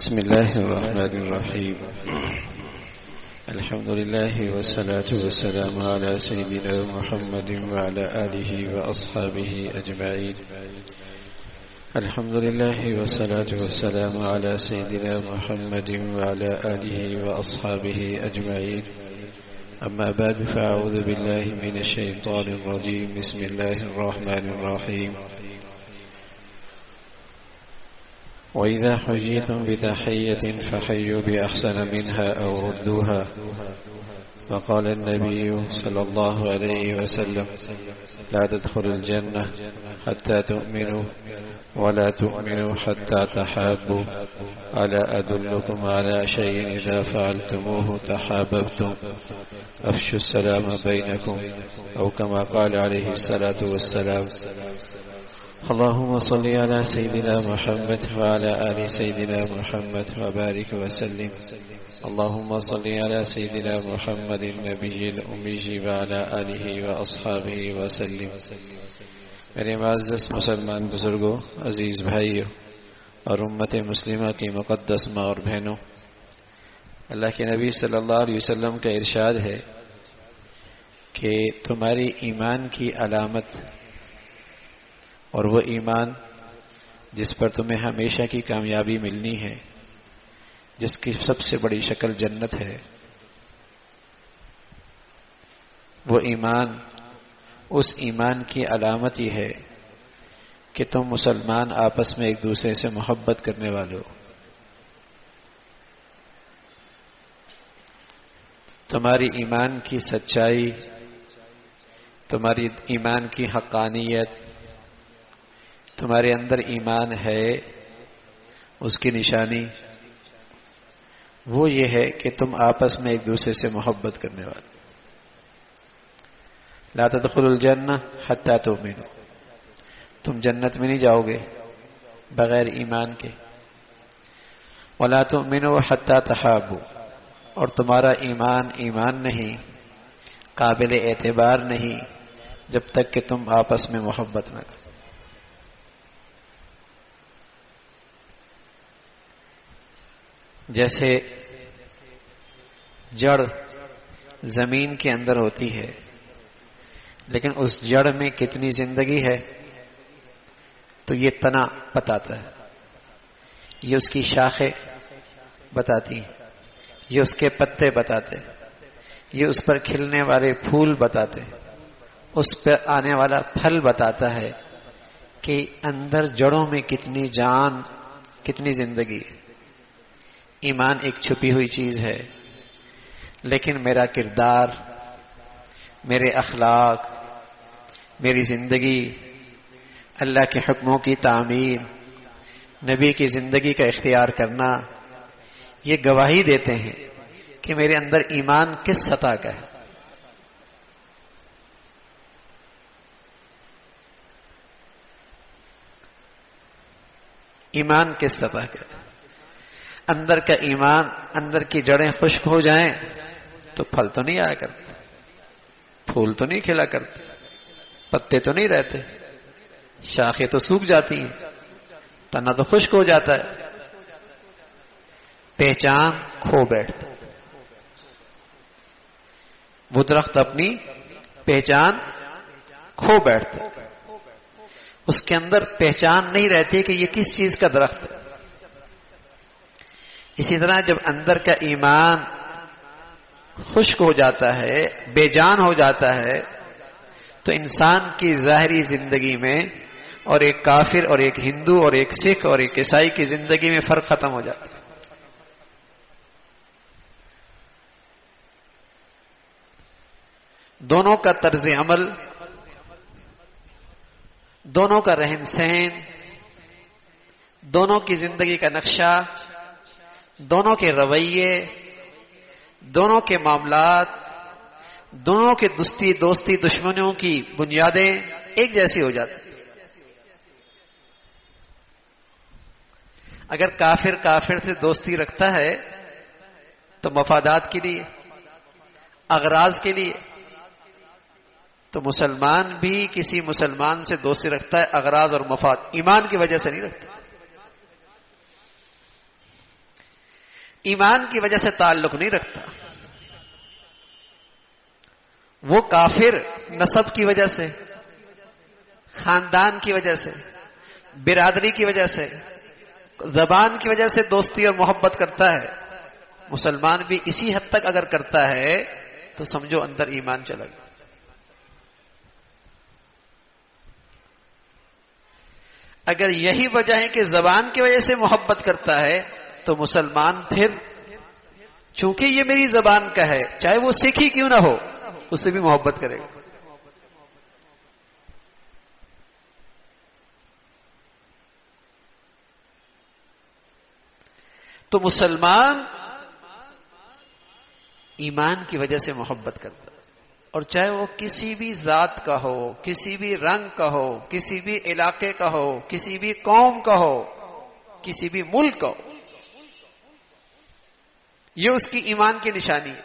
بسم الله الرحمن الرحيم. الحمد لله والصلاة والسلام على سيدنا محمد وعلى آله وأصحابه أجمعين. الحمد لله والصلاة والسلام على سيدنا محمد وعلى آله وأصحابه أجمعين. أما بعد فأعوذ بالله من الشيطان الرجيم. بسم الله الرحمن الرحيم. وإذا حييتم بتحية فحيوا بأحسن منها أو ردوها. وقال النبي صلى الله عليه وسلم: لا تدخلوا الجنة حتى تؤمنوا ولا تؤمنوا حتى تحابوا. ألا أدلكم على شيء إذا فعلتموه تحاببتم؟ أفشوا السلام بينكم، أو كما قال عليه الصلاة والسلام. اللهم صل على سيدنا محمد وعلى آل سيدنا محمد وبارك وسلم. اللهم صل على سيدنا محمد النبي الأمي وعلى آله وأصحابه وسلم. میرے معزز مسلمان بزرگوں، عزیز بھائیوں اور امت مسلمہ کی مقدس ماں اور بہنوں، اللہ کے نبی صلی اللہ علیہ وسلم کا ارشاد ہے کہ تمہاری ایمان کی علامت اور وہ ایمان جس پر تمہیں ہمیشہ کی کامیابی ملنی ہے، جس کی سب سے بڑی شکل جنت ہے، وہ ایمان اس ایمان کی علامت یہ ہے کہ تم مسلمان آپس میں ایک دوسرے سے محبت کرنے والے ہو. تمہاری ایمان کی سچائی، تمہاری ایمان کی حقانیت، تمہارے اندر ایمان ہے، اس کی نشانی وہ یہ ہے کہ تم آپس میں ایک دوسرے سے محبت کرنے والے. لا تدخلوا الجنہ حتی تؤمنوا، تم جنت میں نہیں جاؤ گے بغیر ایمان کے. ولا تؤمنوا حتی تحابوا، اور تمہارا ایمان نہیں، قابل اعتبار نہیں جب تک کہ تم آپس میں محبت نہ کرو. جیسے جڑ زمین کے اندر ہوتی ہے، لیکن اس جڑ میں کتنی زندگی ہے تو یہ تنا بتاتا ہے، یہ اس کی شاخیں بتاتی ہیں، یہ اس کے پتے بتاتے، یہ اس پر کھلنے والے پھول بتاتے، اس پر آنے والا پھل بتاتا ہے کہ اندر جڑوں میں کتنی جان، کتنی زندگی ہے. ایمان ایک چھپی ہوئی چیز ہے، لیکن میرا کردار، میرے اخلاق، میری زندگی، اللہ کے حکموں کی تعمیل، نبی کی زندگی کا اختیار کرنا، یہ گواہی دیتے ہیں کہ میرے اندر ایمان کس سطح کا ہے. ایمان کس سطح کا ہے. اندر کا ایمان، اندر کی جڑیں خشک ہو جائیں تو پھل تو نہیں آیا کرتے، پھول تو نہیں کھلا کرتے، پتے تو نہیں رہتے، شاخیں تو سوکھ جاتی ہیں، تنا تو خشک ہو جاتا ہے، پہچان کھو بیٹھتا. وہ درخت اپنی پہچان کھو بیٹھتا، اس کے اندر پہچان نہیں رہتی کہ یہ کس چیز کا درخت ہے. اسی طرح جب اندر کا ایمان خشک ہو جاتا ہے، بے جان ہو جاتا ہے، تو انسان کی ظاہری زندگی میں اور ایک کافر اور ایک ہندو اور ایک سکھ اور ایک عیسائی کی زندگی میں فرق ختم ہو جاتا ہے. دونوں کا طرز عمل، دونوں کا رہن سہن، دونوں کی زندگی کا نقشہ، دونوں کے رویے، دونوں کے معاملات، دونوں کے دوستی دشمنیوں کی بنیادیں ایک جیسی ہو جاتی. اگر کافر سے دوستی رکھتا ہے تو مفادات کے لیے، اغراض کے لیے، تو مسلمان بھی کسی مسلمان سے دوستی رکھتا ہے اغراض اور مفاد، ایمان کی وجہ سے نہیں رکھتا. ایمان کی وجہ سے تعلق نہیں رکھتا، وہ کافر نسب کی وجہ سے، خاندان کی وجہ سے، برادری کی وجہ سے، زبان کی وجہ سے دوستی اور محبت کرتا ہے، مسلمان بھی اسی حد تک اگر کرتا ہے تو سمجھو اندر ایمان چلا گیا۔ اگر یہی وجہ ہے کہ زبان کی وجہ سے محبت کرتا ہے تو مسلمان پھر چونکہ یہ میری زبان کا ہے، چاہے وہ سکھ ہی کیوں نہ ہو، اس سے بھی محبت کرے گا۔ تو مسلمان ایمان کی وجہ سے محبت کرتا ہے، اور چاہے وہ کسی بھی ذات کا ہو، کسی بھی رنگ کا ہو، کسی بھی علاقے کا ہو، کسی بھی قوم کا ہو، کسی بھی ملک کا ہو، یہ اس کی ایمان کی نشانی ہے۔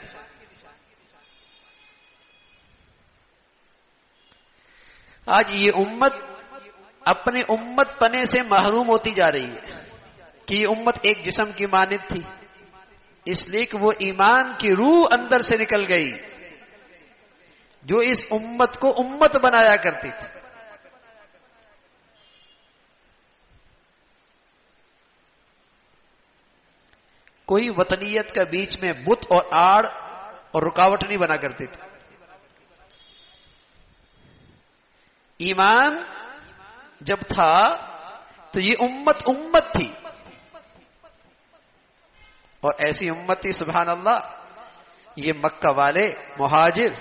آج یہ امت اپنے امت پنے سے محروم ہوتی جا رہی ہے کہ یہ امت ایک جسم کی مانند تھی، اس لیے کہ وہ ایمان کی روح اندر سے نکل گئی جو اس امت کو امت بنایا کرتی تھی۔ کوئی وطنیت کا بیچ میں بت اور آڑ اور رکاوٹ نہیں بنا کرتی تھی۔ ایمان جب تھا تو یہ امت امت تھی، اور ایسی امت تھی سبحان اللہ، یہ مکہ والے مہاجر،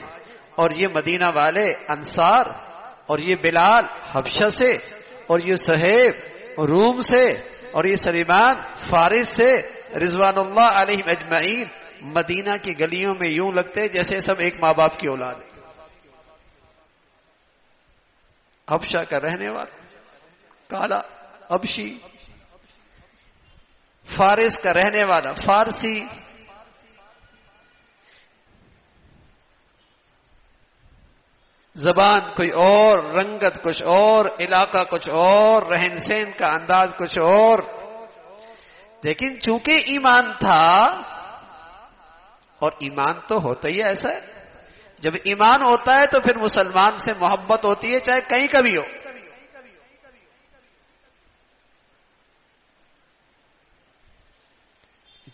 اور یہ مدینہ والے انصار، اور یہ بلال حبشہ سے، اور یہ صہیب روم سے، اور یہ سلیمان فارس سے، رضوان اللہ علیہم اجمعین مدینہ کی گلیوں میں یوں لگتے جیسے سب ایک ماں باپ کی اولاد ہے۔ حبشہ کا رہنے والا کالا حبشی، فارس کا رہنے والا فارسی، زبان کوئی اور، رنگت کچھ اور، علاقہ کچھ اور، رہن سہن کا انداز کچھ اور، لیکن چونکہ ایمان تھا، اور ایمان تو ہوتا ہی ایسا ہے، جب ایمان ہوتا ہے تو پھر مسلمان سے محبت ہوتی ہے چاہے کہیں کا بھی ہو۔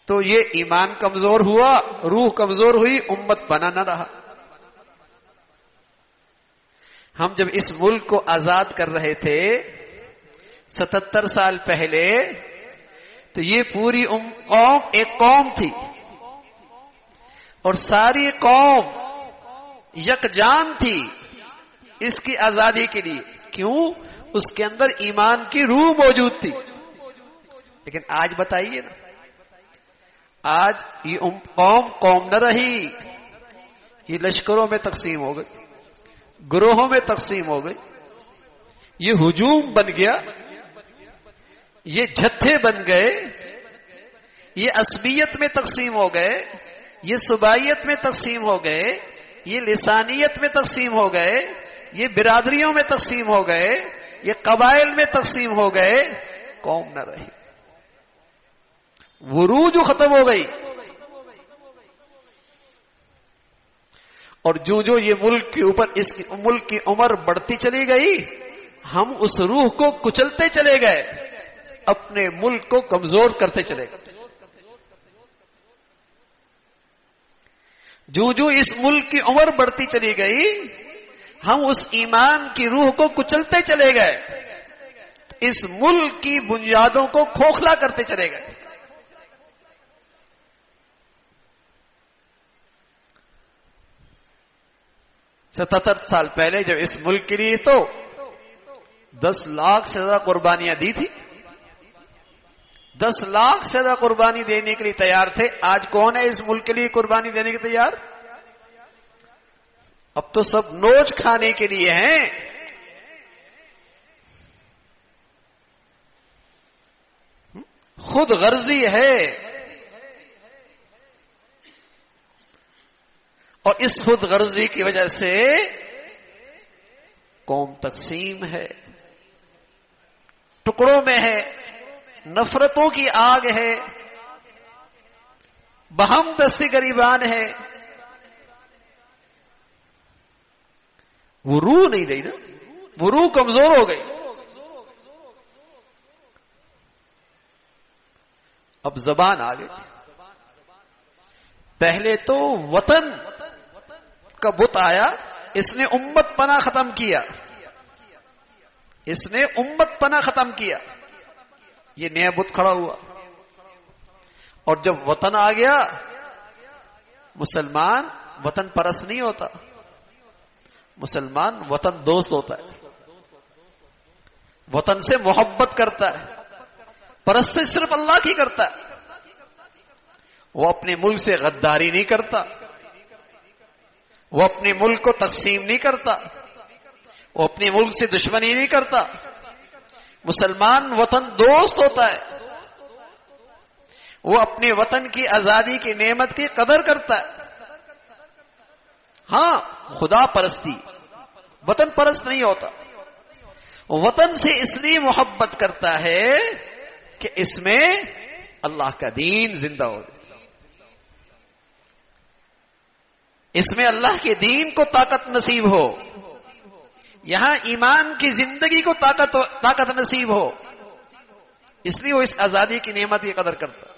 تو یہ ایمان کمزور ہوا، روح کمزور ہوئی، امت بنا نہ رہا۔ ہم جب اس ملک کو آزاد کر رہے تھے 77 سال پہلے، تو یہ پوری قوم ایک قوم تھی، اور ساری قوم یکجان تھی اس کی آزادی کے لیے۔ کیوں؟ اس کے اندر ایمان کی روح موجود تھی۔ لیکن آج بتائیے نا، آج یہ قوم نہ رہی، یہ لشکروں میں تقسیم ہو گئی، گروہوں میں تقسیم ہو گئی، یہ ہجوم بن گیا، یہ جتھے بن گئے، یہ عصبیت میں تقسیم ہو گئے، یہ صوبائیت میں تقسیم ہو گئے، یہ لسانیت میں تقسیم ہو گئے، یہ برادریوں میں تقسیم ہو گئے، یہ قبائل میں تقسیم ہو گئے، قوم نہ رہی، وہ روح جو ختم ہو گئی۔ اور جو یہ ملک کے اوپر اس ملک کی عمر بڑھتی چلی گئی، ہم اس روح کو کچلتے چلے گئے، اپنے ملک کو کمزور کرتے چلے گئے۔ جو اس ملک کی عمر بڑھتی چلی گئی، ہم اس ایمان کی روح کو کچلتے چلے گئے، اس ملک کی بنیادوں کو کھوکھلا کرتے چلے گئے۔ 77 سال پہلے جب اس ملک کے لیے تو 10 لاکھ سے زیادہ قربانیاں دی تھی، 10 لاکھ سے زیادہ قربانی دینے کے لیے تیار تھے۔ آج کون ہے اس ملک کے لیے قربانی دینے کے تیار؟ اب تو سب نوچ کھانے کے لیے ہیں۔ خود غرضی ہے، اور اس خود غرضی کی وجہ سے قوم تقسیم ہے، ٹکڑوں میں ہے، نفرتوں کی آگ ہے، بہم دست گریبان ہے. وہ روح نہیں رہی نا، وہ روح کمزور ہو گئی. اب زبان آ گئی. پہلے تو وطن کا بت آیا، اس نے امت پناہ ختم کیا، اس نے امت پناہ ختم کیا. یہ نیا بت کھڑا ہوا. اور جب وطن آ گیا، مسلمان وطن پرست نہیں ہوتا، مسلمان وطن دوست ہوتا ہے، وطن سے محبت کرتا ہے، پرست صرف اللہ کی کرتا ہے. وہ اپنے ملک سے غداری نہیں کرتا، وہ اپنے ملک کو تقسیم نہیں کرتا، وہ اپنے ملک سے دشمنی نہیں کرتا. مسلمان وطن دوست ہوتا ہے، وہ اپنے وطن کی آزادی کی نعمت کی قدر کرتا ہے. ہاں، خدا پرستی، وطن پرست نہیں ہوتا. وطن سے اس لیے محبت کرتا ہے کہ اس میں اللہ کا دین زندہ ہو جائے، اس میں اللہ کے دین کو طاقت نصیب ہو، یہاں ایمان کی زندگی کو طاقت نصیب ہو. اس لیے وہ اس آزادی کی نعمت کی قدر کرتا.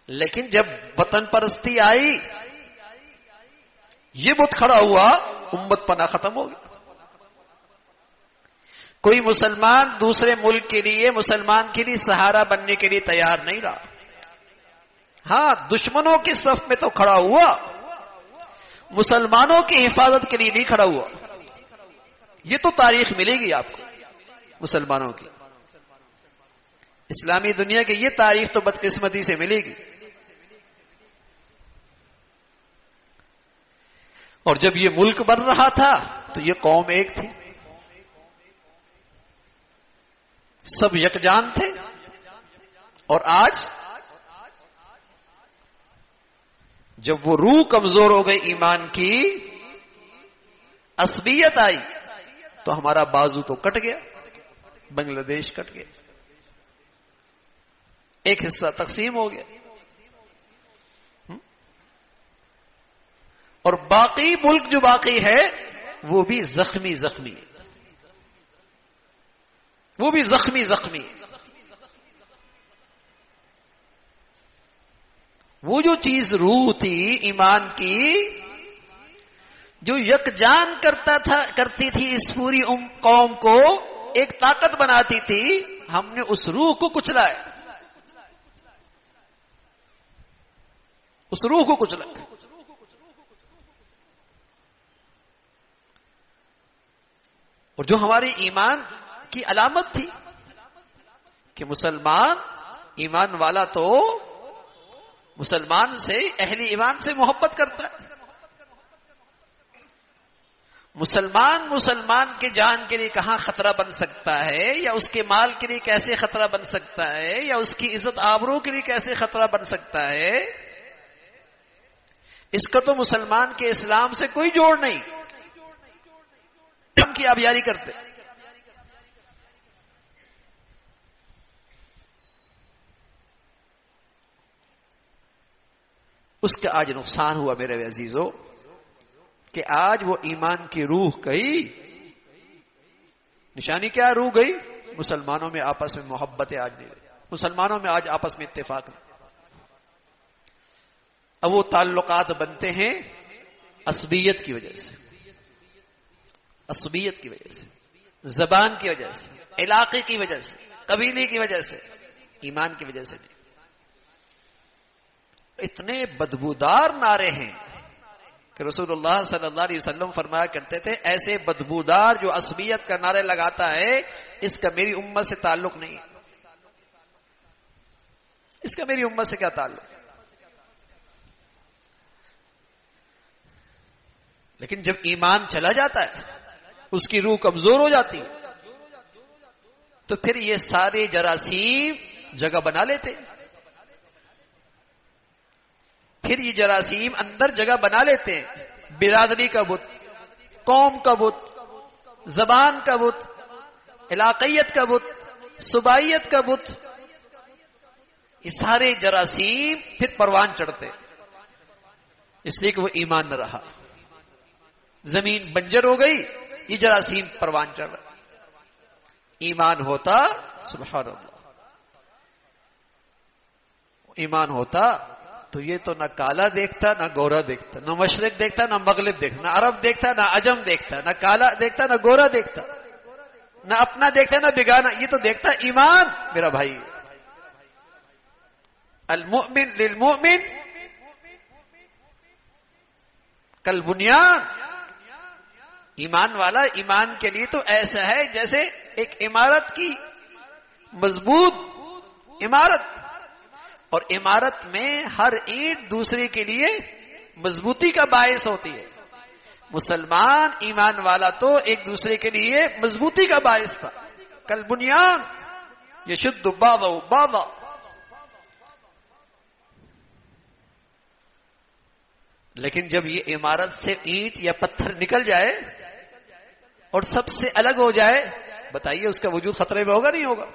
لیکن جب وطن پرستی آئی، یہ بت کھڑا ہوا، امت پناہ ختم ہو گئی. کوئی مسلمان دوسرے ملک کے لیے، مسلمان کے لیے سہارا بننے کے لیے تیار نہیں رہا. ہاں، دشمنوں کی صف میں تو کھڑا ہوا، مسلمانوں کی حفاظت کے لیے نہیں کھڑا ہوا. یہ تو تاریخ ملے گی آپ کو مسلمانوں کی، اسلامی دنیا کی یہ تاریخ تو بدقسمتی سے ملے گی. اور جب یہ ملک بن رہا تھا تو یہ قوم ایک تھی، سب یکجان تھے. اور آج جب وہ روح کمزور ہو گئی، ایمان کی عصبیت آئی، تو ہمارا بازو تو کٹ گیا، بنگلہ دیش کٹ گیا، ایک حصہ تقسیم ہو گیا. اور باقی ملک جو باقی ہے وہ بھی زخمی زخمی، وہ بھی زخمی زخمی. وہ جو چیز روح تھی ایمان کی، جو یکجان کرتی تھی اس پوری قوم کو، ایک طاقت بناتی تھی، ہم نے اس روح کو کچلا ہے، اس روح کو کچلا. اور جو ہماری ایمان کی علامت تھی کہ مسلمان ایمان والا تو مسلمان سے، اہل ایمان سے محبت کرتا ہے. مسلمان کے جان کے لیے کہاں خطرہ بن سکتا ہے، یا اس کے مال کے لیے کیسے خطرہ بن سکتا ہے، یا اس کی عزت آبرو کے لیے کیسے خطرہ بن سکتا ہے، اس کا تو مسلمان کے اسلام سے کوئی جوڑ نہیں. ہم کی آبیاری کرتے. اس کا آج نقصان ہوا میرے عزیزو، کہ آج وہ ایمان کی روح گئی. نشانی کیا روح گئی؟ مسلمانوں میں آپس میں محبتیں آج نہیں رہی، مسلمانوں میں آج آپس میں اتفاق نہیں. اب وہ تعلقات بنتے ہیں عصبیت کی وجہ سے، عصبیت کی وجہ سے، زبان کی وجہ سے، علاقے کی وجہ سے، قبیلے کی وجہ سے، ایمان کی وجہ سے نہیں. اتنے بدبودار نعرے ہیں کہ رسول اللہ صلی اللہ علیہ وسلم فرمایا کرتے تھے، ایسے بدبودار جو عصبیت کا نعرے لگاتا ہے، اس کا میری امت سے تعلق نہیں ہے. اس کا میری امت سے کیا تعلق؟ لیکن جب ایمان چلا جاتا ہے، اس کی روح کمزور ہو جاتی ہے، تو پھر یہ سارے جراثیم جگہ بنا لیتے. پھر یہ جراثیم اندر جگہ بنا لیتے ہیں. برادری کا بت، قوم کا بت، زبان کا بت، علاقیت کا بت، صوبائیت کا بت، یہ سارے جراثیم پھر پروان چڑھتے، اس لیے کہ وہ ایمان نہ رہا، زمین بنجر ہو گئی، یہ جراثیم پروان چڑھ رہا۔ ایمان ہوتا، سبحان اللہ، ایمان ہوتا تو یہ تو نہ کالا دیکھتا نہ گورا دیکھتا، نہ مشرق دیکھتا نہ مغرب دیکھتا، نہ عرب دیکھتا نہ عجم دیکھتا، نہ کالا دیکھتا نہ گورا دیکھتا، نہ اپنا دیکھتا نہ بگانا، یہ تو دیکھتا ایمان میرا بھائی۔ المؤمن للمؤمن کالبنیان، ایمان والا ایمان کے لیے تو ایسا ہے جیسے ایک عمارت کی مضبوط عمارت، اور عمارت میں ہر اینٹ دوسرے کے لیے مضبوطی کا باعث ہوتی ہے۔ مسلمان ایمان والا تو ایک دوسرے کے لیے مضبوطی کا باعث تھا، کالبنیان یشد بعضہ بعضا۔ لیکن جب یہ عمارت سے اینٹ یا پتھر نکل جائے اور سب سے الگ ہو جائے، بتائیے اس کا وجود خطرے میں ہوگا نہیں ہوگا؟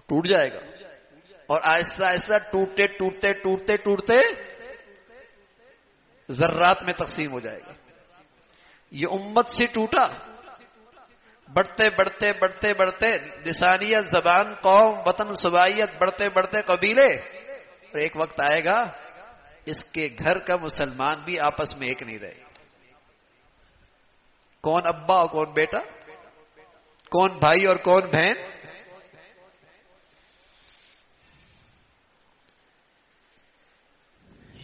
ٹوٹ جائے گا، اور آہستہ آہستہ ٹوٹتے ٹوٹتے ٹوٹتے ٹوٹتے ذرات میں تقسیم ہو جائے گا۔ یہ امت سے ٹوٹا، بڑھتے بڑھتے بڑھتے بڑھتے لسانیت، زبان، قوم، وطن، صوبائیت، بڑھتے بڑھتے قبیلے، اور ایک وقت آئے گا اس کے گھر کا مسلمان بھی آپس میں ایک نہیں رہے۔ کون ابا اور کون بیٹا، کون بھائی اور کون بہن۔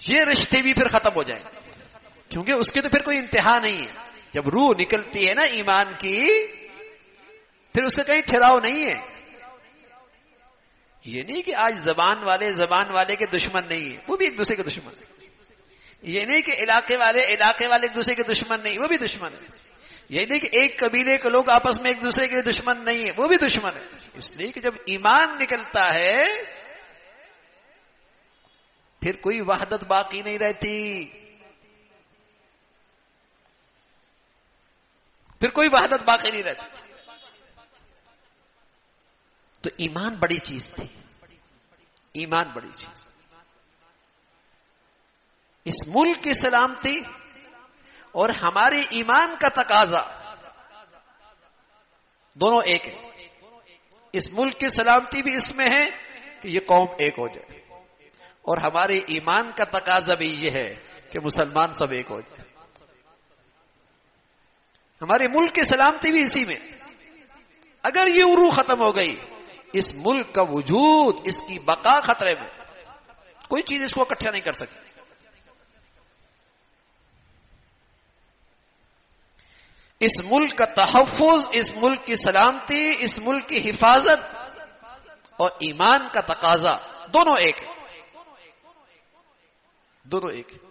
یہ رشتے بھی پھر ختم ہو جائیں گے، کیونکہ اس کی تو پھر کوئی انتہا نہیں ہے۔ جب روح نکلتی ہے نا ایمان کی، پھر اس کا کہیں ٹھہراؤ نہیں ہے۔ یہ نہیں کہ آج زبان والے کے دشمن نہیں ہیں، وہ بھی ایک دوسرے کے دشمن ہیں۔ یہ نہیں کہ علاقے والے ایک دوسرے کے دشمن نہیں، وہ بھی دشمن ہیں۔ یہ نہیں کہ ایک قبیلے کے لوگ آپس میں ایک دوسرے کے دشمن نہیں ہیں، وہ بھی دشمن ہیں۔ اس لیے کہ جب ایمان نکلتا ہے پھر کوئی وحدت باقی نہیں رہتی، پھر کوئی وحدت باقی نہیں رہتی۔ تو ایمان بڑی چیز تھی، ایمان بڑی چیز۔ اس ملک کی سلامتی اور ہمارے ایمان کا تقاضا دونوں ایک ہیں۔ اس ملک کی سلامتی بھی اس میں ہے کہ یہ قوم ایک ہو جائے، اور ہمارے ایمان کا تقاضا بھی یہ ہے کہ مسلمان سب ایک ہو جائے۔ ہمارے ملک کی سلامتی بھی اسی میں۔ اگر یہ عروج ختم ہو گئی، اس ملک کا وجود، اس کی بقا خطرے میں، کوئی چیز اس کو اکٹھا نہیں کر سکتی۔ اس ملک کا تحفظ، اس ملک کی سلامتی، اس ملک کی حفاظت اور ایمان کا تقاضا دونوں ایک ہیں، دونوں ایک ہیں۔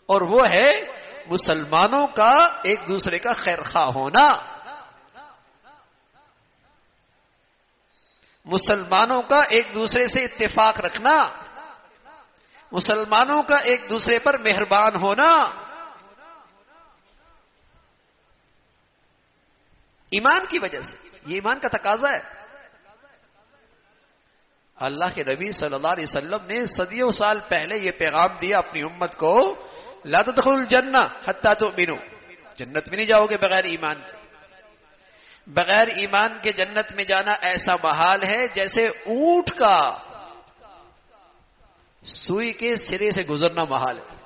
اور وہ ہے مسلمانوں کا ایک دوسرے کا خیر خواہ ہونا، مسلمانوں کا ایک دوسرے سے اتفاق رکھنا، مسلمانوں کا ایک دوسرے پر مہربان ہونا۔ ایمان کی وجہ سے، یہ ایمان کا تقاضا ہے۔ اللہ کے نبی صلی اللہ علیہ وسلم نے صدیوں سال پہلے یہ پیغام دیا اپنی امت کو، لا تدخلوا الجنہ حتی تؤمنوا، جنت میں نہیں جاؤ گے بغیر ایمان کے۔ بغیر ایمان کے جنت میں جانا ایسا محال ہے جیسے اونٹ کا سوئی کے سرے سے گزرنا محال ہے۔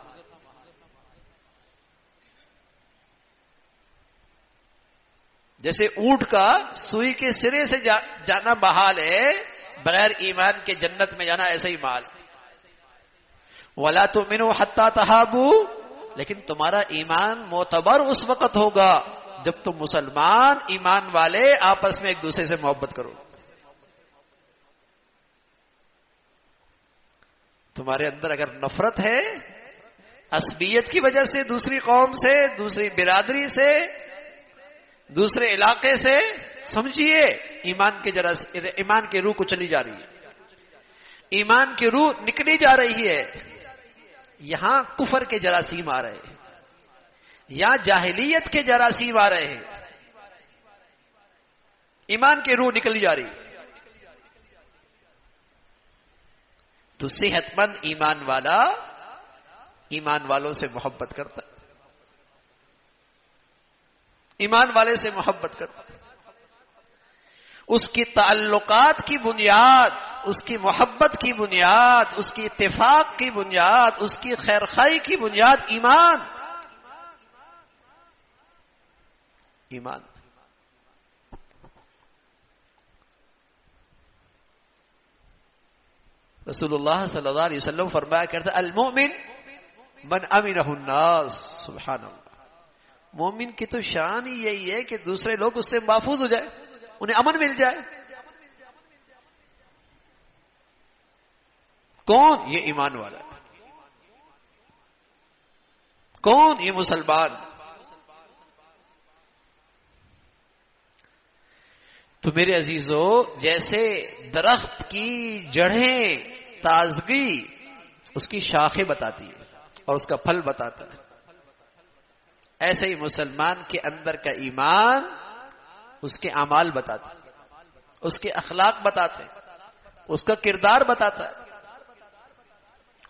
جیسے اونٹ کا سوئی کے سرے سے جانا محال ہے، بغیر ایمان کے جنت میں جانا ایسا ہی محال ہے۔ وَلَا تُؤْمِنُوا حَتَّى تَحَابُوا، لیکن تمہارا ایمان معتبر اس وقت ہوگا جب تم مسلمان ایمان والے آپس میں ایک دوسرے سے محبت کرو۔ تمہارے اندر اگر نفرت ہے عصبیت کی وجہ سے، دوسری قوم سے، دوسری برادری سے، دوسرے علاقے سے، سمجھیے ایمان کی روح کو چلی جا رہی ہے، ایمان کی روح نکلی جا رہی ہے۔ یہاں کفر کے جراثیم آ رہے ہیں، یہاں جاہلیت کے جراثیم آ رہے ہیں، ایمان کی روح نکلی جا رہی ہے۔ تو صحت مند ایمان والا ایمان والوں سے محبت کرتا ہے، ایمان والے سے محبت کرتا ہے. اس کی تعلقات کی بنیاد، اس کی محبت کی بنیاد، اس کی اتفاق کی بنیاد، اس کی خیرخواہی کی بنیاد ایمان. رسول اللہ صلی اللہ علیہ وسلم فرمایا کرتے المؤمن من امنہ الناس. سبحان اللہ. مومن کی تو شان ہی یہی ہے کہ دوسرے لوگ اس سے محفوظ ہو جائے، انہیں امن مل جائے. کون؟ یہ ایمان والا. کون؟ یہ مسلمان. تو میرے عزیزو، جیسے درخت کی جڑیں تازگی اس کی شاخیں بتاتی ہے اور اس کا پھل بتاتا ہے، ایسے ہی مسلمان کے اندر کا ایمان اس کے اعمال بتاتا ہے، اس کے اخلاق بتاتے ہیں، اس کا کردار بتاتا ہے،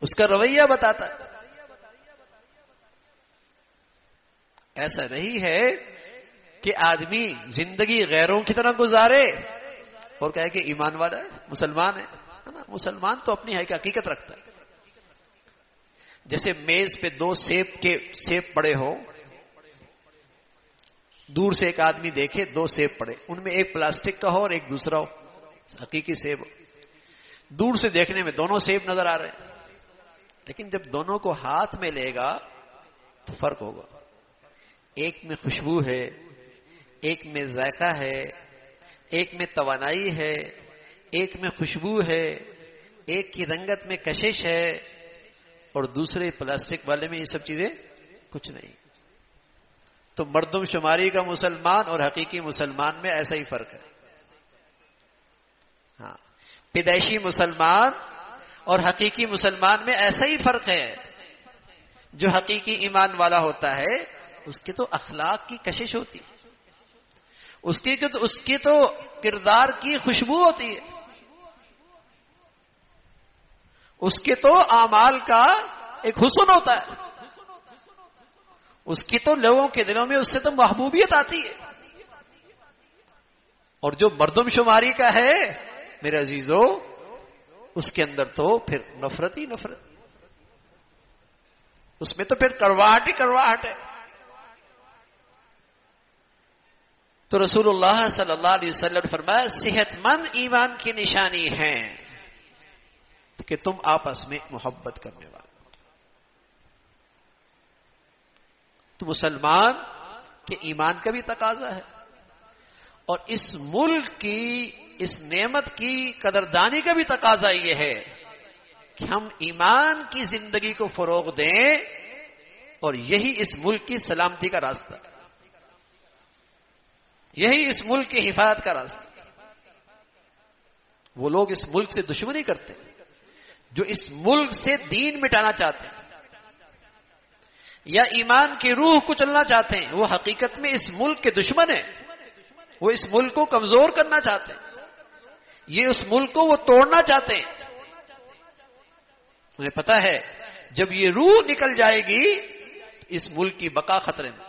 اس کا رویہ بتاتا ہے. ایسا نہیں ہے کہ آدمی زندگی غیروں کی طرح گزارے اور کہے کہ ایمان والا ہے، مسلمان ہے. مسلمان تو اپنی حقیقت رکھتا ہے. جیسے میز پہ دو سیب پڑے ہو، دور سے ایک آدمی دیکھے دو سیب پڑے، ان میں ایک پلاسٹک کا ہو اور ایک دوسرا ہو حقیقی سیب ہو. دور سے دیکھنے میں دونوں سیب نظر آ رہے ہیں، لیکن جب دونوں کو ہاتھ میں لے گا تو فرق ہوگا. ایک میں خوشبو ہے، ایک میں ذائقہ ہے، ایک میں توانائی ہے، ایک میں خوشبو ہے، ایک کی رنگت میں کشش ہے، اور دوسرے پلاسٹک والے میں یہ سب چیزیں کچھ نہیں. تو مردم شماری کا مسلمان اور حقیقی مسلمان میں ایسا ہی فرق ہے. ہاں، پیدائشی مسلمان اور حقیقی مسلمان میں ایسا ہی فرق ہے. جو حقیقی ایمان والا ہوتا ہے اس کے تو اخلاق کی کشش ہوتی ہے، اس کی تو کردار کی خوشبو ہوتی ہے، اس کے تو اعمال کا ایک حسن ہوتا ہے، اس کی تو لوگوں کے دلوں میں اس سے تو محبوبیت آتی ہے. اور جو مردم شماری کا ہے میرے عزیزو، اس کے اندر تو پھر نفرت ہی نفرت، اس میں تو پھر کڑواہٹ ہی کڑواہٹ ہے. تو رسول اللہ صلی اللہ علیہ وسلم فرمایا صحت مند ایمان کی نشانی ہے کہ تم آپس میں محبت کرنے والے. تو مسلمان کے ایمان کا بھی تقاضا ہے، اور اس ملک کی اس نعمت کی قدردانی کا بھی تقاضا یہ ہے کہ ہم ایمان کی زندگی کو فروغ دیں، اور یہی اس ملک کی سلامتی کا راستہ ہے، یہی اس ملک کی حفاظت کا راستہ. وہ لوگ اس ملک سے دشمنی کرتے ہیں جو اس ملک سے دین مٹانا چاہتے ہیں یا ایمان کی روح کچلنا چاہتے ہیں، وہ حقیقت میں اس ملک کے دشمن ہیں. وہ اس ملک کو کمزور کرنا چاہتے ہیں، یہ اس ملک کو وہ توڑنا چاہتے ہیں. انہیں پتا ہے جب یہ روح نکل جائے گی اس ملک کی بقا خطرے میں،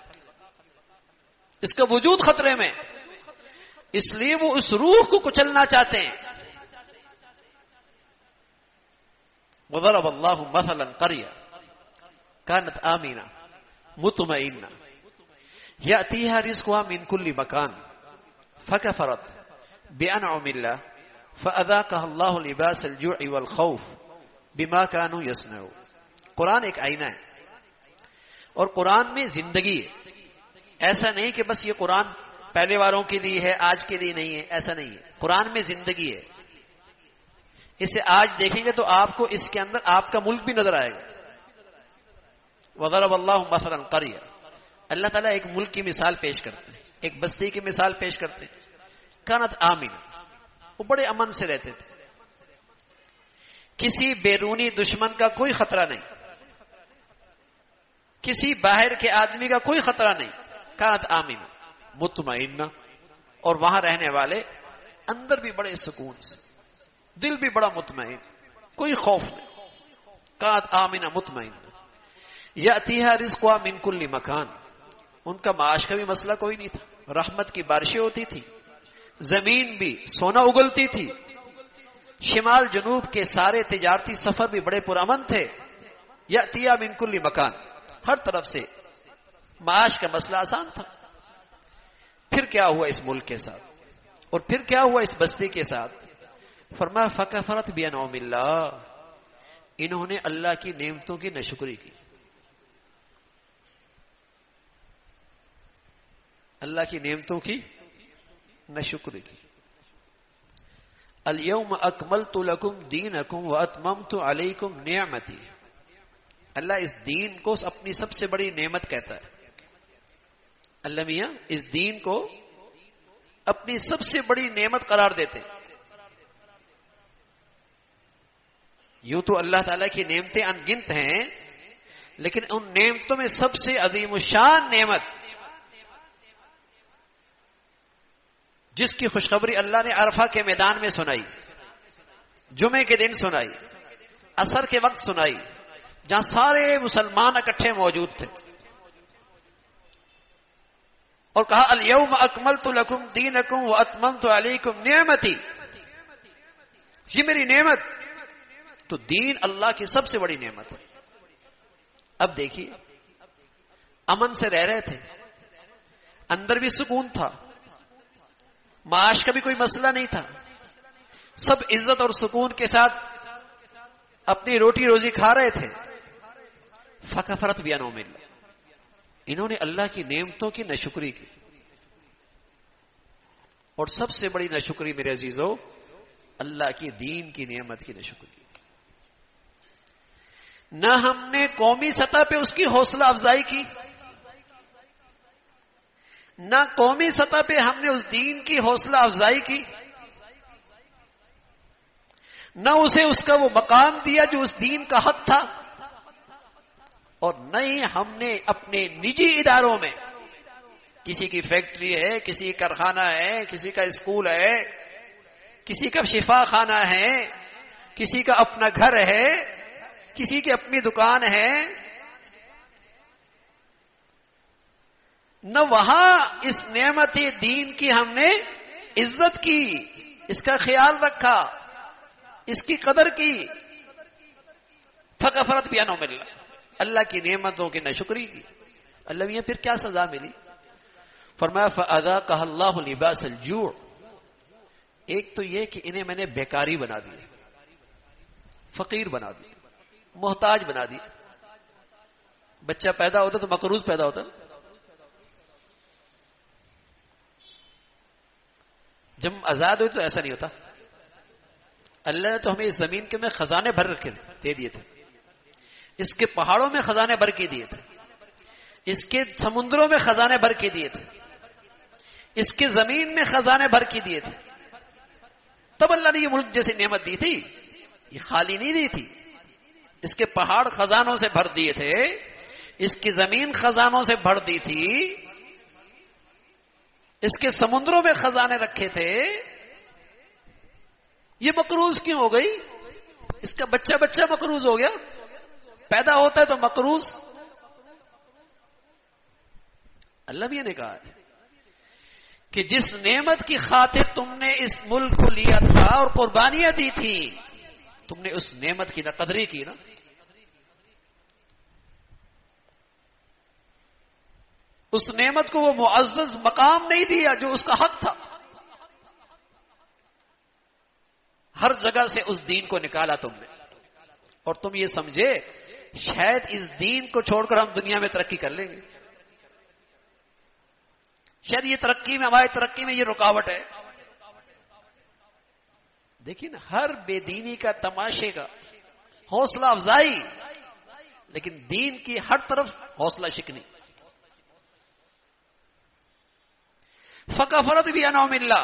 اس کا وجود خطرے میں، اس لیے وہ اس روح کو کچلنا چاہتے ہیں. وضرب اللہ مثلا قرية كانت آمنة مطمئنة يأتيها رزقها من كل مكان فكفرت بأنعم الله فأذاقها الله لباس الجوع والخوف بما كانوا يصنعون. قرآن ایک آئینہ ہے اور قرآن میں زندگی ہے. ایسا نہیں کہ بس یہ قرآن پہلے والوں کے لیے ہے آج کے لیے نہیں ہے، ایسا نہیں ہے. قرآن میں زندگی ہے. اسے آج دیکھیں گے تو آپ کو اس کے اندر آپ کا ملک بھی نظر آئے گا. وضرب اللہ مثلا قرية، اللہ تعالیٰ ایک ملک کی مثال پیش کرتے ہیں، ایک بستی کی مثال پیش کرتے ہیں. كانت آمنة، وہ بڑے امن سے رہتے تھے، کسی بیرونی دشمن کا کوئی خطرہ نہیں، کسی باہر کے آدمی کا کوئی خطرہ نہیں. كانت آمنة مطمئنة، اور وہاں رہنے والے اندر بھی بڑے سکون سے، دل بھی بڑا مطمئن. کوئی خوف نہیں. قات آمنہ مطمئن یاتیہا رزقها من کل مکان. ان کا معاش کا بھی مسئلہ کوئی نہیں تھا. رحمت کی بارشیں ہوتی تھی, زمین بھی سونا اگلتی تھی, شمال جنوب کے سارے تجارتی سفر بھی بڑے پرامن تھے. یاتیہا من کل مکان, ہر طرف سے معاش کا مسئلہ آسان تھا. پھر کیا ہوا اس ملک کے ساتھ, اور پھر کیا ہوا اس بستی کے ساتھ؟ فرمایا فکفرت بانعم اللہ, انہوں نے اللہ کی نعمتوں کی ناشکری کی. اللہ کی نعمتوں کی ناشکری کی. الیوم اکملت لکم دینکم واتممت علیکم نعمتی. اللہ اس دین کو اپنی سب سے بڑی نعمت کہتا ہے. اللہ میاں اس دین کو اپنی سب سے بڑی نعمت قرار دیتے. یوں تو اللہ تعالیٰ کی نعمتیں انگنت ہیں, لیکن ان نعمتوں میں سب سے عظیم الشان نعمت جس کی خوشخبری اللہ نے عرفہ کے میدان میں سنائی, جمعے کے دن سنائی, عصر کے وقت سنائی, جہاں سارے مسلمان اکٹھے موجود تھے, اور کہا الیوم اکملت لکم دینکم واتممت علیکم نعمتی. یہ میری نعمت. تو دین اللہ کی سب سے بڑی نعمت ہے. اب دیکھیے, امن سے رہ رہے تھے, اندر بھی سکون تھا, معاش کا بھی کوئی مسئلہ نہیں تھا, سب عزت اور سکون کے ساتھ اپنی روٹی روزی کھا رہے تھے. فکفرت بانعم اللہ, انہوں نے اللہ کی نعمتوں کی ناشکری کی. اور سب سے بڑی ناشکری میرے عزیزو, اللہ کی دین کی نعمت کی ناشکری. نہ ہم نے قومی سطح پہ اس کی حوصلہ افزائی کی, نہ قومی سطح پہ ہم نے اس دین کی حوصلہ افزائی کی, نہ اسے اس کا وہ مقام دیا جو اس دین کا حق تھا, اور نہ ہی ہم نے اپنے نجی اداروں میں, کسی کی فیکٹری ہے, کسی کا کارخانہ ہے, کسی کا اسکول ہے, کسی کا شفا خانہ ہے, کسی کا اپنا گھر ہے, کسی کی اپنی دکان ہے, نہ وہاں اس نعمت دین کی ہم نے عزت کی, اس کا خیال رکھا, اس کی قدر کی. فکفرت بانعم اللہ, اللہ کی نعمتوں کی ناشکری کی. اللہ میاں پھر کیا سزا ملی؟ فرمایا فاذاقها اللہ لباس الجوع. ایک تو یہ کہ انہیں میں نے بیکاری بنا دی, فقیر بنا دی, محتاج بنا دی. بچہ پیدا ہوتا تو مقروض پیدا ہوتا, جب ہم آزاد ہوئے تو ایسا نہیں ہوتا. اللہ نے تو ہمیں اس زمین کے میں خزانے بھر رکھے دے دیے تھے, اس کے پہاڑوں میں خزانے بھر کے دیے تھے, اس کے سمندروں میں خزانے بھر کے دیے تھے, اس کے زمین میں خزانے بھر کے دیے تھے. تب اللہ نے یہ ملک جیسی نعمت دی تھی, یہ خالی نہیں دی تھی. اس کے پہاڑ خزانوں سے بھر دیے تھے, اس کی زمین خزانوں سے بھر دی تھی, اس کے سمندروں میں خزانے رکھے تھے. یہ مقروض کیوں ہو گئی؟ اس کا بچہ مقروض ہو گیا, پیدا ہوتا ہے تو مقروض. اللہ بھی نے کہا کہ جس نعمت کی خاطر تم نے اس ملک کو لیا تھا اور قربانیاں دی تھی, تم نے اس نعمت کی نہ قدری کی نا. اس نعمت کو وہ معزز مقام نہیں دیا جو اس کا حق تھا. ہر جگہ سے اس دین کو نکالا تم نے, اور تم یہ سمجھے شاید اس دین کو چھوڑ کر ہم دنیا میں ترقی کر لیں گے. شاید یہ ترقی میں, ہماری ترقی میں یہ رکاوٹ ہے. دیکھیں نا, ہر بے دینی کا تماشے کا حوصلہ افزائی, لیکن دین کی ہر طرف حوصلہ شکنی. فکفرت بانعم اللہ,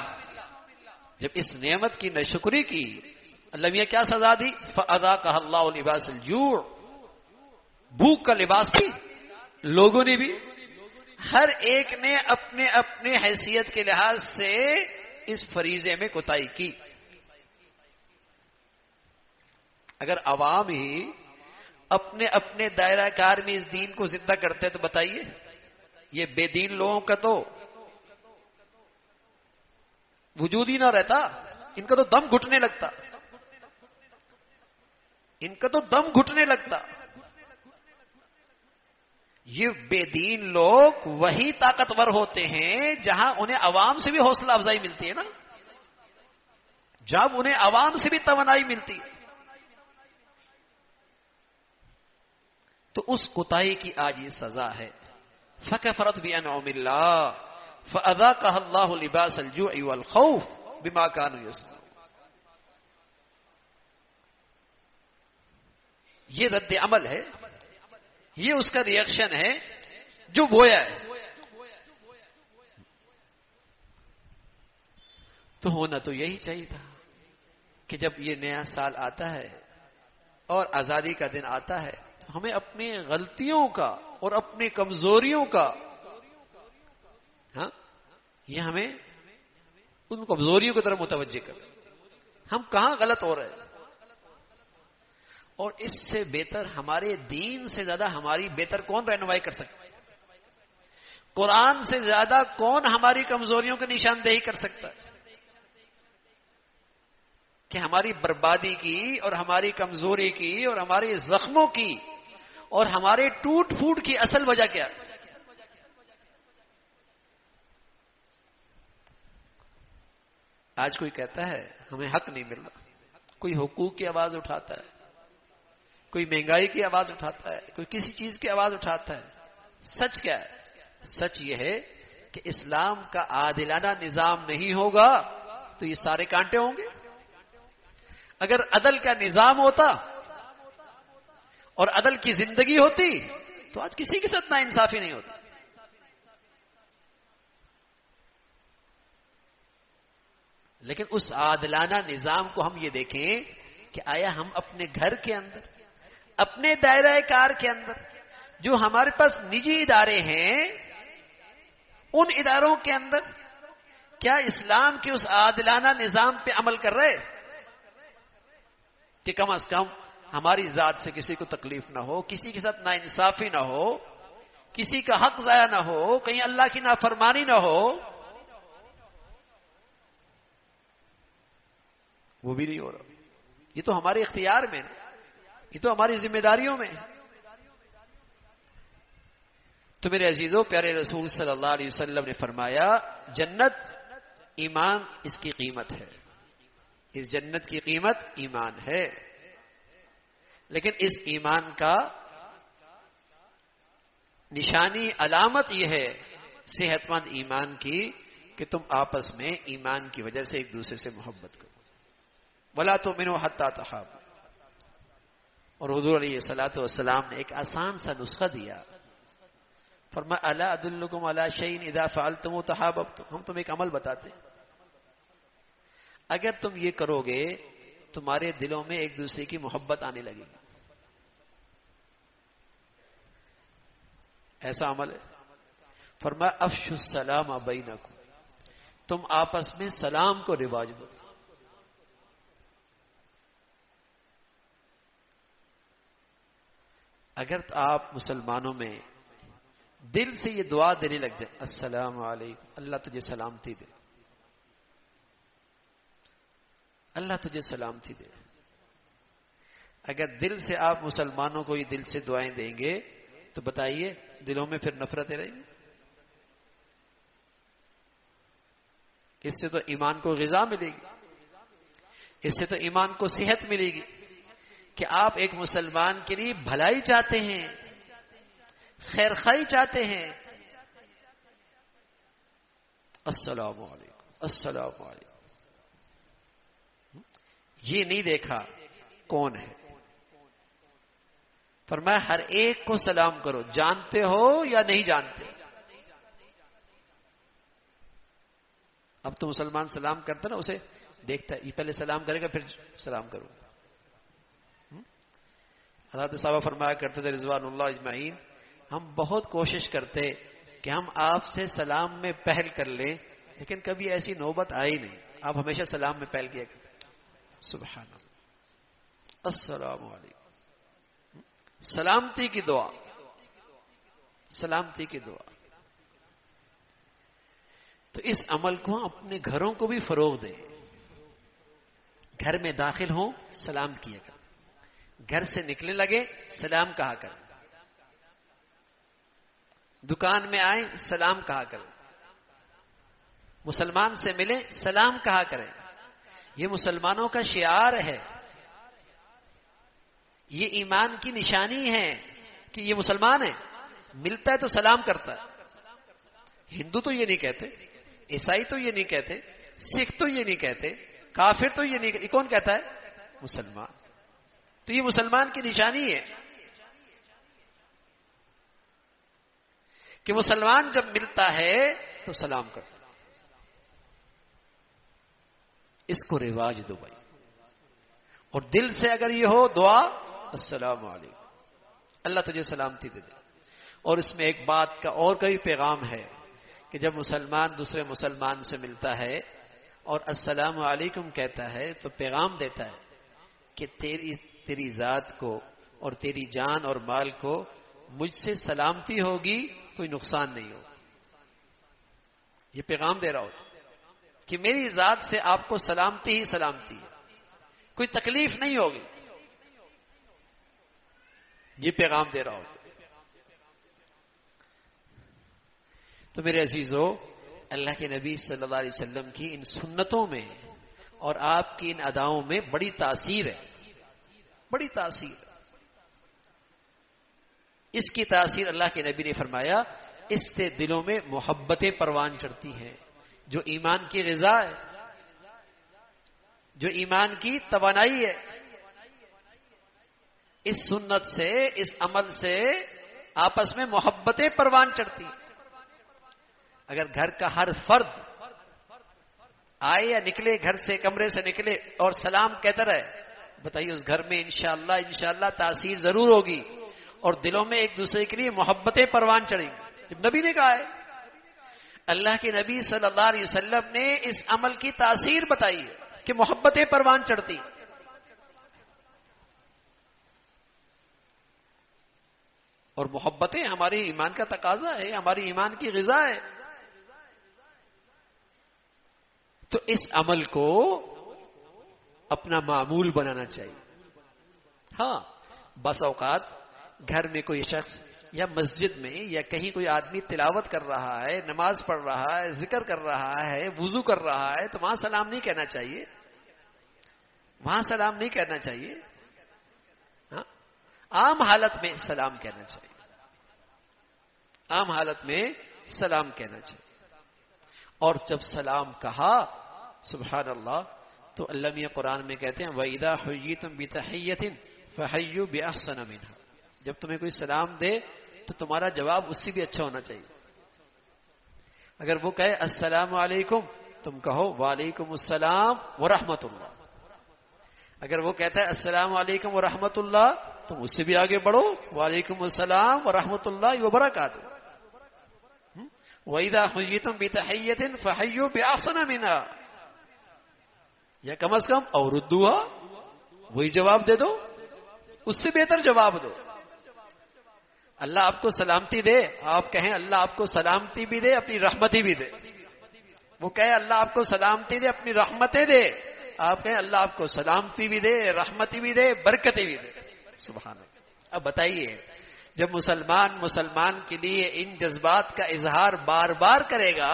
جب اس نعمت کی ناشکری کی, اللہ نے کیا سزا دی؟ فاذاقها اللہ لباس الجوع, بھوک کا لباس بھی لوگوں نے بھی, ہر ایک نے اپنے اپنے حیثیت کے لحاظ سے اس فریضے میں کوتاہی کی. اگر عوام ہی اپنے اپنے دائرہ کار میں اس دین کو زندہ کرتے تو بتائیے یہ بے دین لوگوں کا تو وجود ہی نہ رہتا، ان کا تو دم گھٹنے لگتا، ان کا تو دم گھٹنے لگتا۔ یہ بے دین لوگ وہی طاقتور ہوتے ہیں جہاں انہیں عوام سے بھی حوصلہ افزائی ملتی ہے نا، جب انہیں عوام سے بھی توانائی ملتی ہے۔ تو اس کوتاہی کی آج یہ سزا ہے۔ فَكَفَرَتْ بِأَنْعُمِ اللَّهِ فَأَذَاقَهَا اللَّهُ لِبَاسَ الْجُوعِ وَالْخَوْفِ بِمَا كَانُوا يَصْنَعُونَ۔ یہ رد عمل ہے، یہ اس کا ریئیکشن ہے جو بویا ہے۔ تو ہونا تو یہی چاہیے تھا کہ جب یہ نیا سال آتا ہے اور آزادی کا دن آتا ہے تو ہمیں اپنی غلطیوں کا اور اپنی کمزوریوں کا یہ ہمیں ان کمزوریوں کی طرف متوجہ کر، ہم کہاں غلط ہو رہے ہیں، اور اس سے بہتر ہمارے دین سے زیادہ ہماری بہتر کون رہنمائی کر سکتا ہے؟ قرآن سے زیادہ کون ہماری کمزوریوں کی نشاندہی کر سکتا ہے کہ ہماری بربادی کی اور ہماری کمزوری کی اور ہمارے زخموں کی اور ہمارے ٹوٹ پھوٹ کی اصل وجہ کیا ہے؟ آج کوئی کہتا ہے ہمیں حق نہیں مل رہا، کوئی حقوق کی آواز اٹھاتا ہے، کوئی مہنگائی کی آواز اٹھاتا ہے، کوئی کسی چیز کی آواز اٹھاتا ہے۔ سچ کیا ہے؟ سچ یہ ہے کہ اسلام کا عادلانہ نظام نہیں ہوگا تو یہ سارے کانٹے ہوں گے۔ اگر عدل کا نظام ہوتا اور عدل کی زندگی ہوتی تو آج کسی کے ساتھ ناانصافی نہیں ہوتی۔ لیکن اس عادلانہ نظام کو ہم یہ دیکھیں کہ آیا ہم اپنے گھر کے اندر، اپنے دائرہ کار کے اندر جو ہمارے پاس نجی ادارے ہیں، ان اداروں کے اندر کیا اسلام کے اس عادلانہ نظام پہ عمل کر رہے کہ کم از کم ہماری ذات سے کسی کو تکلیف نہ ہو، کسی کے ساتھ ناانصافی نہ ہو، کسی کا حق ضائع نہ ہو، کہیں اللہ کی نافرمانی نہ ہو؟ وہ بھی نہیں ہو رہا۔ یہ تو ہمارے اختیار میں ہے، یہ تو ہماری ذمہ داریوں میں ہے۔ تو میرے عزیزوں، پیارے رسول صلی اللہ علیہ وسلم نے فرمایا جنت ایمان اس کی قیمت ہے، اس جنت کی قیمت ایمان ہے، لیکن اس ایمان کا نشانی علامت یہ ہے صحت مند ایمان کی کہ تم آپس میں ایمان کی وجہ سے ایک دوسرے سے محبت کرو۔ وَلَا تُؤْمِنُوا حَتَّىٰ تَحَابُوا۔ اور حضور علیہ الصلوٰۃ والسلام نے ایک آسان سا نسخہ دیا، فرمایا الا ادلکم علی شیء اذا فعلتموہ تحاببتم۔ ہم تمہیں ایک عمل بتاتے ہیں، اگر تم یہ کرو گے تمہارے دلوں میں ایک دوسرے کی محبت آنے لگے گی۔ ایسا عمل ہے، فرمایا افشوا السلام بینکم، تم آپس میں سلام کو رواج دو۔ اگر آپ مسلمانوں میں دل سے یہ دعا دینے لگ جائے السلام علیکم، اللہ تجھے سلامتی دے، اللہ تجھے سلامتی دے، اگر دل سے آپ مسلمانوں کو یہ دل سے دعائیں دیں گے تو بتائیے دلوں میں پھر نفرتیں رہیں گی؟ اس سے تو ایمان کو غذا ملے گی، اس سے تو ایمان کو صحت ملے گی کہ آپ ایک مسلمان کے لیے بھلائی چاہتے ہیں، خیر خائی چاہتے ہیں۔ السلام علیکم، السلام علیکم، یہ نہیں دیکھا کون ہے، فرمایا ہر ایک کو سلام کرو، جانتے ہو یا نہیں جانتے۔ اب تو مسلمان سلام کرتا نا، اسے دیکھتا ہے، یہ پہلے سلام کرے گا پھر سلام کروں گا۔ حضرت صاحبہ فرمایا کرتے تھے رضوان اللہ اجمعین، ہم بہت کوشش کرتے کہ ہم آپ سے سلام میں پہل کر لیں، لیکن کبھی ایسی نوبت آئی نہیں، آپ ہمیشہ سلام میں پہل کیا کرتے۔ سبحان اللہ، السلام علیکم، سلامتی کی دعا، سلامتی کی دعا. تو اس عمل کو اپنے گھروں کو بھی فروغ دیں. گھر میں داخل ہوں سلام کیا کر، گھر سے نکلنے لگے سلام کہا کر، دکان میں آئیں سلام کہا کر، مسلمان سے ملیں سلام کہا کریں. یہ مسلمانوں کا شعار ہے، یہ ایمان کی نشانی ہے کہ یہ مسلمان ہے. ملتا ہے تو سلام کرتا ہے. ہندو تو یہ نہیں کہتے، عیسائی تو یہ نہیں کہتے، سکھ تو یہ نہیں کہتے، کافر تو یہ نہیں کہتے. یہ کون کہتا ہے؟ مسلمان. تو یہ مسلمان کی نشانی ہے کہ مسلمان جب ملتا ہے تو سلام کرتا. اس کو رواج دو بھائی. اور دل سے اگر یہ ہو دعا، السلام علیکم، اللہ تجھے سلامتی دے دے. اور اس میں ایک بات کا اور کوئی پیغام ہے کہ جب مسلمان دوسرے مسلمان سے ملتا ہے اور السلام علیکم کہتا ہے تو پیغام دیتا ہے کہ تیری ذات کو اور تیری جان اور مال کو مجھ سے سلامتی ہوگی، کوئی نقصان نہیں ہوگا. یہ پیغام دے رہا ہوتا کہ میری ذات سے آپ کو سلامتی ہی سلامتی ہے، کوئی تکلیف نہیں ہوگی. یہ پیغام دے رہا ہوتا. تو میرے عزیزو، اللہ کے نبی صلی اللہ علیہ وسلم کی ان سنتوں میں اور آپ کی ان اداؤں میں بڑی تاثیر ہے، بڑی تاثیر. اس کی تاثیر اللہ کے نبی نے فرمایا اس سے دلوں میں محبتیں پروان چڑھتی ہیں، جو ایمان کی غذا ہے، جو ایمان کی توانائی ہے. اس سنت سے، اس عمل سے آپس میں محبتیں پروان چڑھتی ہیں. اگر گھر کا ہر فرد آئے یا نکلے، گھر سے کمرے سے نکلے اور سلام کہتا رہے، بتائیے اس گھر میں انشاءاللہ تاثیر ضرور ہوگی اور دلوں میں ایک دوسرے کے لیے محبتیں پروان چڑھیں گی. جب نبی نے کہا ہے، اللہ کے نبی صلی اللہ علیہ وسلم نے اس عمل کی تاثیر بتائی ہے کہ محبتیں پروان چڑھتی. اور محبتیں ہماری ایمان کا تقاضا ہے، ہماری ایمان کی غذا ہے. تو اس عمل کو اپنا معمول بنانا چاہیے. ہاں، بس اوقات گھر میں کوئی شخص یا مسجد میں یا کہیں کوئی آدمی تلاوت کر رہا ہے، نماز پڑھ رہا ہے، ذکر کر رہا ہے، وضو کر رہا ہے، تو وہاں سلام نہیں کہنا چاہیے، وہاں سلام نہیں کہنا چاہیے. ہاں، عام حالت میں سلام کہنا چاہیے، عام حالت میں سلام کہنا چاہیے. اور جب سلام کہا، سبحان اللہ، تو اللہ میاں قرآن میں کہتے ہیں وَإِذَا حُيِّيتُم بِتَحِيَّةٍ فَحَيُّوا بِأَحْسَنَ مِنْهَا. جب تمہیں کوئی سلام دے تو تمہارا جواب اس سے بھی اچھا ہونا چاہیے. اگر وہ کہے السلام علیکم، تم کہو وعلیکم السلام ورحمۃ اللہ. اگر وہ کہتا ہے السلام علیکم ورحمۃ اللہ، تم اس سے بھی آگے بڑھو، وعلیکم السلام ورحمۃ اللہ وبرکاتہ. وَإِذَا حُيِّيتُم بِتَحِيَّةٍ فَحَيُّوا بِأَحْسَنَ مِنْهَا، یا کم از کم اور ردوها، وہی جواب دے دو، اس سے بہتر جواب دو. اللہ آپ کو سلامتی دے، آپ کہیں اللہ آپ کو سلامتی بھی دے، اپنی رحمتی بھی دے. وہ کہے اللہ آپ کو سلامتی دے، اپنی رحمتیں دے، آپ کہیں اللہ آپ کو سلامتی بھی دے، رحمتی بھی دے، برکتیں بھی دے. سبحان اللہ. اب بتائیے، جب مسلمان کے لیے ان جذبات کا اظہار بار بار کرے گا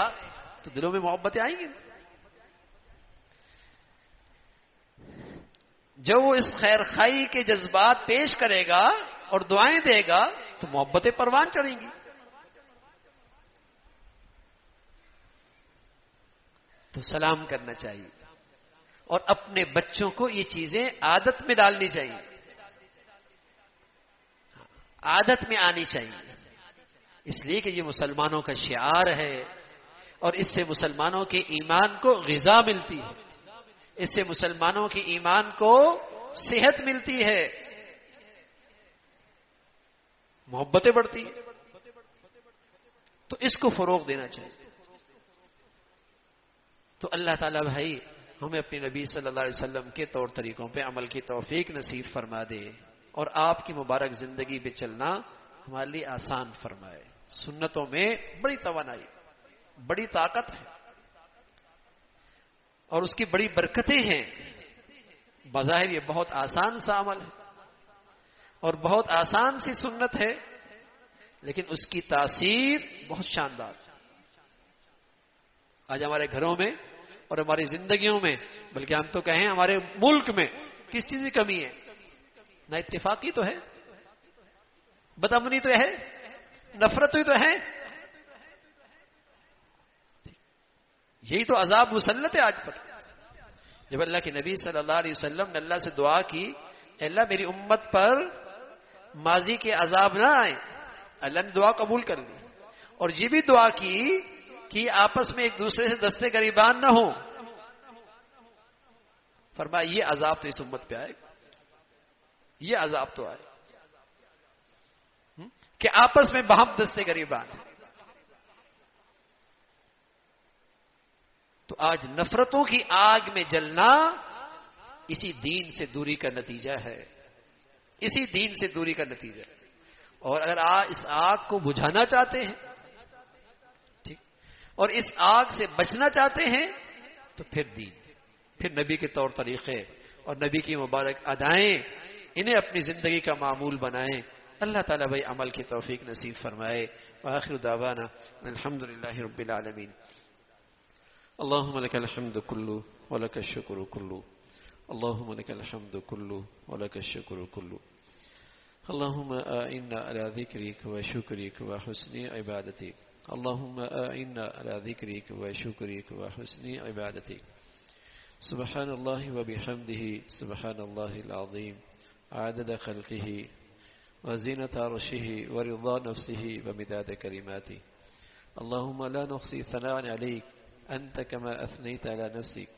تو دلوں میں محبتیں آئیں گی. جب وہ اس خیر خائی کے جذبات پیش کرے گا اور دعائیں دے گا تو محبتیں پروان چڑھیں گی. تو سلام کرنا چاہیے اور اپنے بچوں کو یہ چیزیں عادت میں ڈالنی چاہیے، عادت میں آنی چاہیے. اس لیے کہ یہ مسلمانوں کا شعار ہے اور اس سے مسلمانوں کے ایمان کو غذا ملتی ہے، اس سے مسلمانوں کے ایمان کو صحت ملتی ہے، محبتیں بڑھتی ہیں. تو اس کو فروغ دینا چاہیے. تو اللہ تعالیٰ بھائی ہمیں اپنے نبی صلی اللہ علیہ وسلم کے طور طریقوں پہ عمل کی توفیق نصیب فرما دے اور آپ کی مبارک زندگی پہ چلنا ہمارے لیے آسان فرمائے۔ سنتوں میں بڑی توانائی، بڑی طاقت ہے اور اس کی بڑی برکتیں ہیں۔ بظاہر یہ بہت آسان سا عمل ہے اور بہت آسان سی سنت ہے، لیکن اس کی تاثیر بہت شاندار۔ آج ہمارے گھروں میں اور ہماری زندگیوں میں، بلکہ ہم تو کہیں ہمارے ملک میں کس چیز کی کمی ہے؟ نہ اتفاقی تو ہے، بدامنی تو ہے، نفرت تو ہے، یہی تو عذاب مسلط ہے آج پر۔ جب اللہ کے نبی صلی اللہ علیہ وسلم نے اللہ سے دعا کی، اے اللہ میری امت پر ماضی کے عذاب نہ آئے، اللہ نے دعا قبول کر لی، اور یہ بھی دعا کی کہ آپس میں ایک دوسرے سے دستے گریبان نہ ہوں۔ فرمایا یہ عذاب تو اس امت پہ آئے گا، یہ عذاب تو آئے کہ آپس میں باہم دستے گریبان ہیں۔ تو آج نفرتوں کی آگ میں جلنا اسی دین سے دوری کا نتیجہ ہے، اسی دین سے دوری کا نتیجہ ہے۔ اور اگر اس آگ کو بجھانا چاہتے ہیں، ٹھیک، اور اس آگ سے بچنا چاہتے ہیں، تو پھر دین، پھر نبی کے طور طریقے اور نبی کی مبارک ادائیں، انہیں اپنی زندگی کا معمول بنائیں۔ اللہ تعالیٰ بھائی عمل کی توفیق نصیب فرمائے۔ وآخر دعوانا الحمدللہ رب العالمین۔ اللهم لك الحمد كله ولك الشكر كله، اللهم لك الحمد كله ولك الشكر كله، اللهم أعنا على ذكرك وشكرك وحسن عبادتك، اللهم أعنا على ذكرك وشكرك وحسن عبادتك۔ سبحان الله وبحمده، سبحان الله العظيم، عدد خلقه وزينة عرشه ورضا نفسه ومداد كلماته، اللهم لا نحصي ثناء عليك أنت كما أثنيت على نفسك،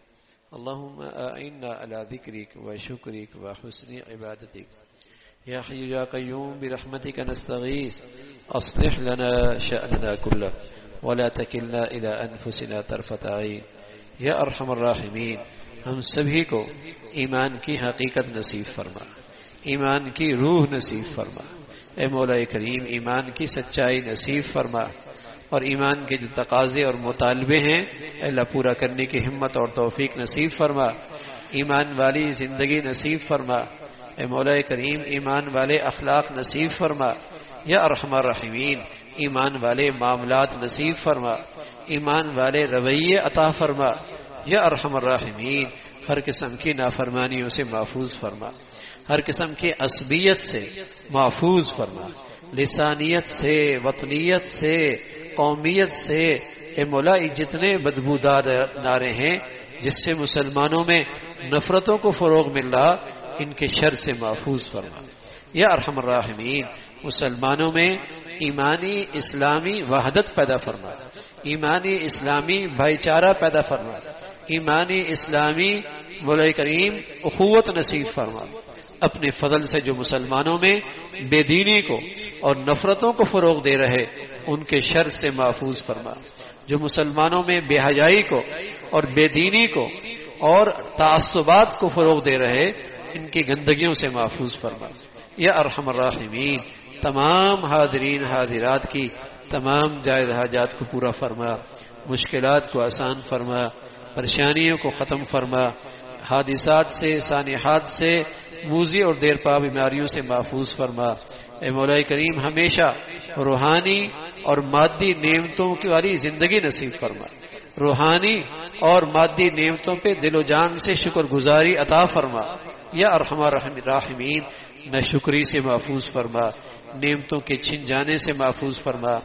اللهم أعنا على ذكرك وشكرك وحسن عبادتك، يا حي يا قيوم برحمتك نستغيث، أصلح لنا شأننا كله ولا تكلنا إلى أنفسنا طرفة عين، یا ارحم الراحمین ہم سبھی کو ایمان کی حقیقت نصیب فرما، ایمان کی روح نصیب فرما، اے مولا کریم ایمان کی سچائی نصیب فرما، اور ایمان کے جو تقاضے اور مطالبے ہیں اللہ پورا کرنے کی ہمت اور توفیق نصیب فرما، ایمان والی زندگی نصیب فرما، اے مولا کریم ایمان والے اخلاق نصیب فرما، یا ارحم الراحمین ایمان والے معاملات نصیب فرما، ایمان والے رویے عطا فرما، یا ارحم الراحمین ہر قسم کی نافرمانیوں سے محفوظ فرما، ہر قسم کی عصبیت سے محفوظ فرما، لسانیت سے، وطنیت سے، قومیت سے، اے مولا جتنے بدبودار نعرے ہیں جس سے مسلمانوں میں نفرتوں کو فروغ مل رہا ان کے شر سے محفوظ فرما، یا ارحم الراحمین مسلمانوں میں ایمانی اسلامی وحدت پیدا فرما، ایمانی اسلامی بھائی چارہ پیدا فرما، ایمانی اسلامی مولا کریم اخوت نصیب فرما، اپنے فضل سے جو مسلمانوں میں بے دینی کو اور نفرتوں کو فروغ دے رہے ان کے شر سے محفوظ فرما، جو مسلمانوں میں بے حیائی کو اور بے دینی کو اور تعصبات کو فروغ دے رہے ان کی گندگیوں سے محفوظ فرما، یا ارحم الراحمین تمام حاضرین حاضرات کی تمام جائز حاجات کو پورا فرما، مشکلات کو آسان فرما، پریشانیوں کو ختم فرما، حادثات سے سانحات سے موذی اور دیرپا بیماریوں سے محفوظ فرما، اے مولا کریم ہمیشہ روحانی اور مادی نعمتوں کی والی زندگی نصیب فرما، روحانی اور مادی نعمتوں پہ دل و جان سے شکر گزاری عطا فرما، یا ارحم الراحمین ناشکری سے محفوظ فرما، نعمتوں کے چھن جانے سے محفوظ فرما،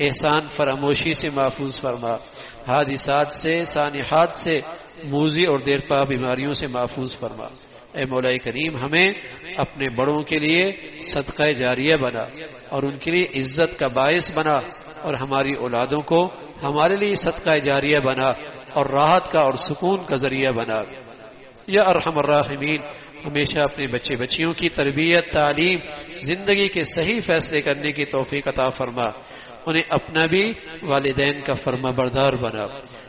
احسان فراموشی سے محفوظ فرما، حادثات سے سانحات سے موذی اور دیرپا بیماریوں سے محفوظ فرما، اے مولا کریم ہمیں اپنے بڑوں کے لیے صدقہ جاریہ بنا اور ان کے لیے عزت کا باعث بنا، اور ہماری اولادوں کو ہمارے لیے صدقہ جاریہ بنا اور راحت کا اور سکون کا ذریعہ بنا، یا ارحم الراحمین ہمیشہ اپنے بچے بچیوں کی تربیت، تعلیم، زندگی کے صحیح فیصلے کرنے کی توفیق عطا فرما، انہیں اپنا بھی والدین کا فرما بردار بنا۔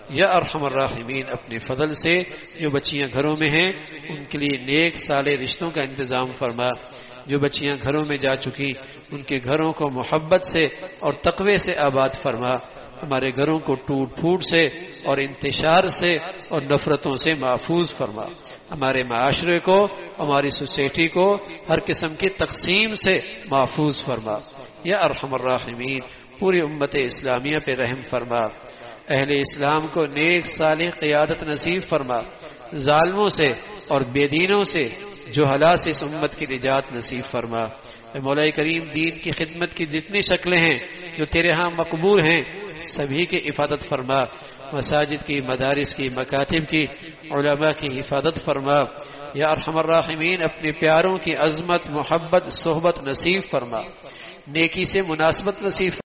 یا ارحم الراحمین اپنے فضل سے جو بچیاں گھروں میں ہیں ان کے لیے نیک صالح رشتوں کا انتظام فرما، جو بچیاں گھروں میں جا چکی ان کے گھروں کو محبت سے اور تقوی سے آباد فرما، ہمارے گھروں کو ٹوٹ پھوٹ سے اور انتشار سے اور نفرتوں سے محفوظ فرما، ہمارے معاشرے کو ہماری سوسائٹی کو ہر قسم کی تقسیم سے محفوظ فرما۔ یا ارحم الراحمین پوری امت اسلامیہ پہ رحم فرما، اہل اسلام کو نیک صالح قیادت نصیب فرما، ظالموں سے اور بے دینوں سے جہلا سے اس امت کی نجات نصیب فرما۔ اے مولا کریم دین کی خدمت کی جتنی شکلیں ہیں جو تیرے ہاں مقبول ہیں سبھی کی حفاظت فرما، مساجد کی، مدارس کی، مکاتب کی، علماء کی حفاظت فرما۔ یا ارحم الراحمین اپنے پیاروں کی عظمت، محبت، صحبت نصیب فرما، نیکی سے مناسبت نصیب